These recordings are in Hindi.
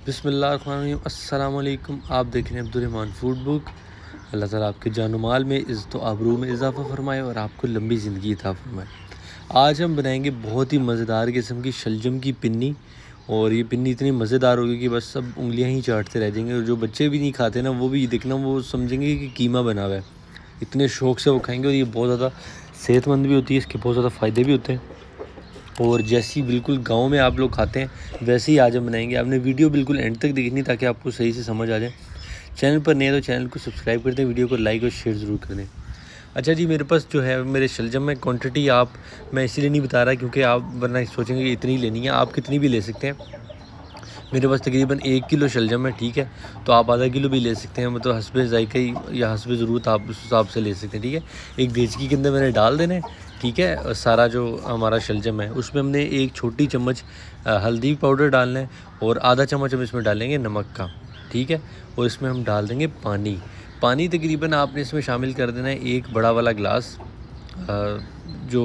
बिस्मिल्लाहिर्रहमानिर्रहीम। अस्सलाम वालेकुम। आप देख रहे हैं अब्दुर्रहमान फूड बुक। अल्लाह ताला आपके जान माल में इज़्ज़त व आबरू में इजाफ़ा फ़रमाए और आपको लंबी ज़िंदगी अता फ़रमाए। आज हम बनाएंगे बहुत ही मज़ेदार किस्म की शलजम की पिन्नी। और ये पिन्नी इतनी मज़ेदार होगी कि बस सब उंगलियां ही चाटते रह जाएंगे, और जो बच्चे भी नहीं खाते ना वो भी देखना वो समझेंगे कि कीमा बना हुआ है। इतने शौक़ से वो खाएंगे, और ये बहुत ज़्यादा सेहतमंद भी होती है, इसके बहुत ज़्यादा फ़ायदे भी होते हैं। और जैसी बिल्कुल गांव में आप लोग खाते हैं वैसे ही आज हम बनाएंगे। आपने वीडियो बिल्कुल एंड तक देखनी ताकि आपको सही से समझ आ जाए। चैनल पर नए तो चैनल को सब्सक्राइब कर दें, वीडियो को लाइक और शेयर ज़रूर कर दें। अच्छा जी, मेरे पास जो है मेरे शलजम में क्वांटिटी मैं इसीलिए नहीं बता रहा क्योंकि आप वरना सोचेंगे कि इतनी लेनी है, आप कितनी भी ले सकते हैं। मेरे पास तकरीबन 1 किलो शलजम है, ठीक है। तो आप आधा किलो भी ले सकते हैं, मतलब हस्बे ज़ायक़े या हस्बे ज़रूरत आप उस हिसाब से ले सकते हैं, ठीक है। एक देचकी के अंदर मैंने डाल देना है, ठीक है। सारा जो हमारा शलजम है उसमें हमने एक छोटी चम्मच हल्दी पाउडर डालना है, और आधा चम्मच हम इसमें डालेंगे नमक का, ठीक है। और इसमें हम डाल देंगे पानी तकरीबन आपने इसमें शामिल कर देना है एक बड़ा वाला गिलास। जो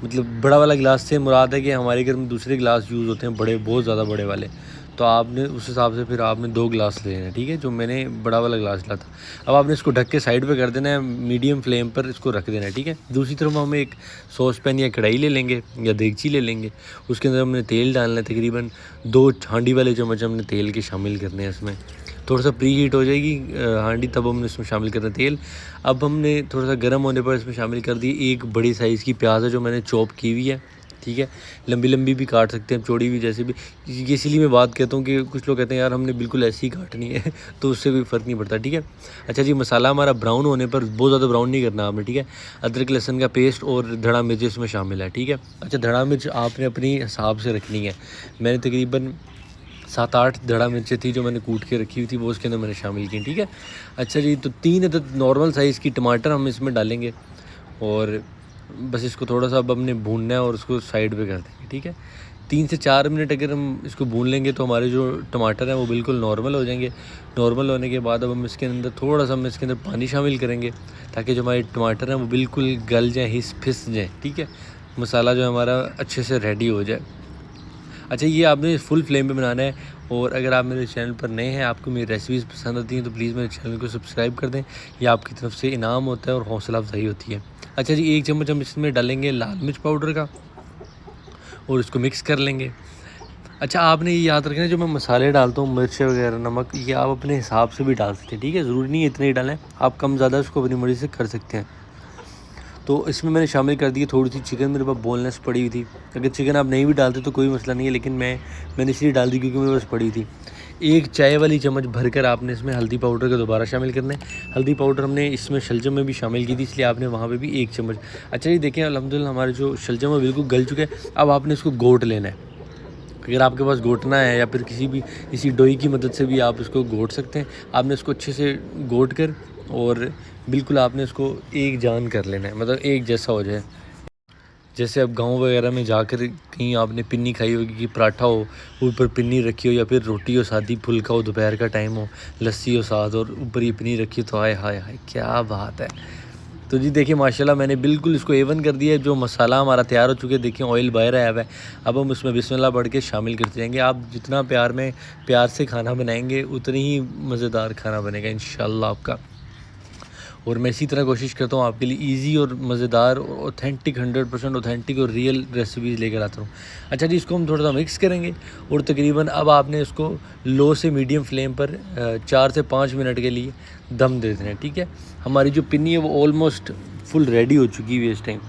मतलब बड़ा वाला गिलास से मुराद है कि हमारे घर में दूसरे गिलास यूज़ होते हैं, बड़े बहुत ज़्यादा बड़े वाले। तो आपने उस हिसाब से फिर आपने 2 गिलास लेने हैं, ठीक है। जो मैंने बड़ा वाला गिलास लिया था। अब आपने इसको ढक के साइड पे कर देना है, मीडियम फ्लेम पर इसको रख देना है, ठीक है। दूसरी तरफ हम एक सॉस पैन या कढ़ाई ले लेंगे या देगची ले लेंगे। उसके अंदर हमने तेल डालना है, तकरीबन 2 हांडी वाले चम्मच हमने तेल के शामिल करने हैं इसमें। थोड़ा सा प्री हीट हो जाएगी हांडी, तब हमने इसमें शामिल करना है तेल। अब हमने थोड़ा सा गर्म होने पर इसमें शामिल कर दी एक बड़ी साइज़ की प्याज है जो मैंने चॉप की हुई है, ठीक है। लंबी लंबी भी काट सकते हैं, चौड़ी भी, जैसे भी। ये इसीलिए मैं बात कहता हूँ कि कुछ लोग कहते हैं यार हमने बिल्कुल ऐसी ही काटनी है तो उससे कोई फ़र्क नहीं पड़ता, ठीक है। अच्छा जी, मसाला हमारा ब्राउन होने पर, बहुत ज़्यादा ब्राउन नहीं करना आपने, ठीक है। अदरक लहसुन का पेस्ट और धड़ा मिर्च इसमें शामिल है, ठीक है। अच्छा, धड़ा मिर्च आपने अपनी हिसाब से रखनी है। मैंने तकरीबन 7-8 धड़ा मिर्चें थी जो मैंने कूट के रखी हुई थी, वो उसके अंदर मैंने शामिल की, ठीक है। अच्छा जी, तो 3 अदद नॉर्मल साइज़ की टमाटर हम इसमें डालेंगे, और बस इसको थोड़ा सा अब हमने भूनना है और उसको साइड पे कर देंगे, ठीक है। 3 से 4 मिनट अगर हम इसको भून लेंगे तो हमारे जो टमाटर हैं वो बिल्कुल नॉर्मल हो जाएंगे। नॉर्मल होने के बाद अब हम इसके अंदर थोड़ा सा इसके अंदर पानी शामिल करेंगे ताकि जो हमारे टमाटर हैं वो बिल्कुल गल जाएँ, हिस फिस जाएँ, ठीक है। मसाला जो हमारा अच्छे से रेडी हो जाए। अच्छा, ये आपने फुल फ्लेम पे बनाना है। और अगर आप मेरे चैनल पर नए हैं, आपको मेरी रेसिपीज़ पसंद आती हैं तो प्लीज़ मेरे चैनल को सब्सक्राइब कर दें। ये आपकी तरफ से इनाम होता है और हौसला अफजाई होती है। अच्छा जी, 1 चम्मच हम इसमें डालेंगे लाल मिर्च पाउडर का, और इसको मिक्स कर लेंगे। अच्छा, आपने ये याद रखना है जो मैं मसाले डालता हूँ, मिर्च वगैरह, नमक, ये आप अपने हिसाब से भी डाल सकते हैं, ठीक है। ज़रूरी नहीं है इतने ही डालें, आप कम ज़्यादा उसको अपनी मर्ज़ी से कर सकते हैं। तो इसमें मैंने शामिल कर दी थोड़ी सी चिकन, मेरे पास बोनलेस पड़ी हुई थी। अगर चिकन आप नहीं भी डालते तो कोई मसला नहीं है, लेकिन मैंने इसलिए डाल दी क्योंकि मेरे पास पड़ी थी। 1 चाय वाली चम्मच भरकर आपने इसमें हल्दी पाउडर का दोबारा शामिल करना है। हल्दी पाउडर हमने इसमें शलजम में भी शामिल की थी, इसलिए आपने वहाँ पे भी 1 चम्मच। अच्छा जी, देखें अल्हम्दुलिल्लाह हमारे जो शलजम है बिल्कुल गल चुके हैं। अब आपने इसको घोट लेना है। अगर आपके पास घोटना है या फिर किसी डोई की मदद से भी आप इसको घोट सकते हैं। आपने इसको अच्छे से घोट कर, और बिल्कुल आपने इसको एक जान कर लेना है, मतलब एक जैसा हो जाए। जैसे अब गांव वगैरह में जाकर कहीं आपने पिन्नी खाई होगी कि पराठा हो, ऊपर पिन्नी रखी हो, या फिर रोटी हो, सादी फुल्का हो, दोपहर का टाइम हो, लस्सी हो साथ, और ऊपर ये पिन्नी रखी हो, तो हाय हाय हाय क्या बात है। तो जी देखिए माशाल्लाह मैंने बिल्कुल इसको एवन कर दिया है। जो मसाला हमारा तैयार हो चुके हैं, देखिए ऑयल बाहर आया हुआ है। अब हम उसमें बिस्मिल्लाह पढ़ के शामिल करते जाएंगे। आप जितना प्यार से खाना बनाएंगे उतनी ही मज़ेदार खाना बनेगा इंशाल्लाह आपका। और मैं इसी तरह कोशिश करता हूँ आपके लिए इजी और मज़ेदार और ऑथेंटिक 100% ऑथेंटिक और रियल रेसिपीज़ लेकर आता हूँ। अच्छा जी, इसको हम थोड़ा सा मिक्स करेंगे, और तकरीबन अब आपने इसको लो से मीडियम फ्लेम पर 4 से 5 मिनट के लिए दम दे देना है, ठीक है। हमारी जो पिन्नी है वो ऑलमोस्ट फुल रेडी हो चुकी है इस टाइम।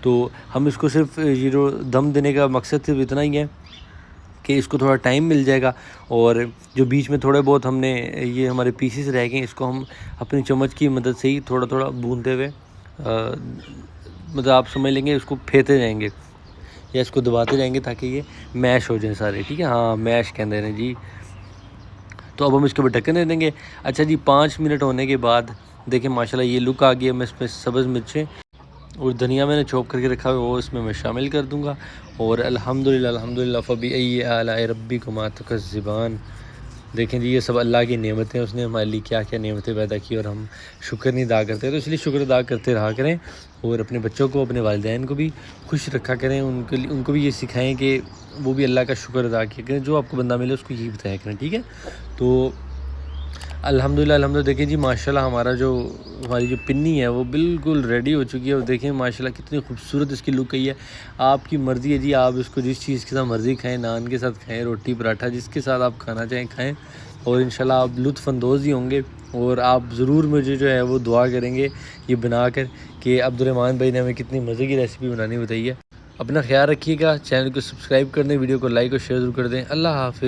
तो हम इसको सिर्फ ये जो दम देने का मकसद सिर्फ इतना ही है कि इसको थोड़ा टाइम मिल जाएगा, और जो बीच में थोड़े बहुत हमने ये हमारे पीसेस रह गए इसको हम अपनी चम्मच की मदद से ही थोड़ा थोड़ा भूनते हुए मतलब आप समझ लेंगे इसको फेंते जाएंगे या इसको दबाते जाएंगे ताकि ये मैश हो जाए सारे, ठीक है। हाँ, मैश कहते हैं जी। तो अब हम इसके ऊपर ढक्कन दे देंगे। अच्छा जी, 5 मिनट होने के बाद देखिए माशाल्लाह ये लुक आ गया। मैं इसमें सब्ज़ मिर्चें और धनिया मैंने चॉप करके रखा हुआ वो इसमें मैं शामिल कर दूंगा। और अल्हम्दुलिल्लाह फ़बी अय्यि आलाइ रब्बिकुमा तुकज़्ज़िबान। देखें जी, ये सब अल्लाह की नेमतें, उसने हमारे लिए क्या क्या नेमतें पैदा की और हम शुक्र नहीं अदा करते। तो इसलिए शुक्र अदा करते रहा करें और अपने बच्चों को, अपने वालिदैन को भी खुश रखा करें। उनको भी ये सिखाएं कि वो भी अल्लाह का शुक्र अदा किया करें। जो आपको बंदा मिले उसको यही बताया करें, ठीक है। तो अल्हम्दुलिल्लाह देखिए जी, माशाल्लाह हमारी जो पिन्नी है वो बिल्कुल रेडी हो चुकी है। और देखें माशाल्लाह कितनी खूबसूरत इसकी लुक आई है। आपकी मर्ज़ी है जी, आप इसको जिस चीज़ के साथ मर्ज़ी खाएं, नान के साथ खाएं, रोटी पराठा जिसके साथ आप खाना चाहें खाएं और इंशाल्लाह आप लुत्फ़अंदोज़ ही होंगे। और आप ज़रूर मुझे जो है वो दुआ करेंगे ये बनाकर कि अब्दुर्रहमान भाई ने हमें कितनी मज़े की रेसिपी बनानी बताई है। अपना ख्याल रखिएगा, चैनल को सब्सक्राइब कर दें, वीडियो को लाइक और शेयर ज़रूर कर दें। अल्लाह हाफ़िज़।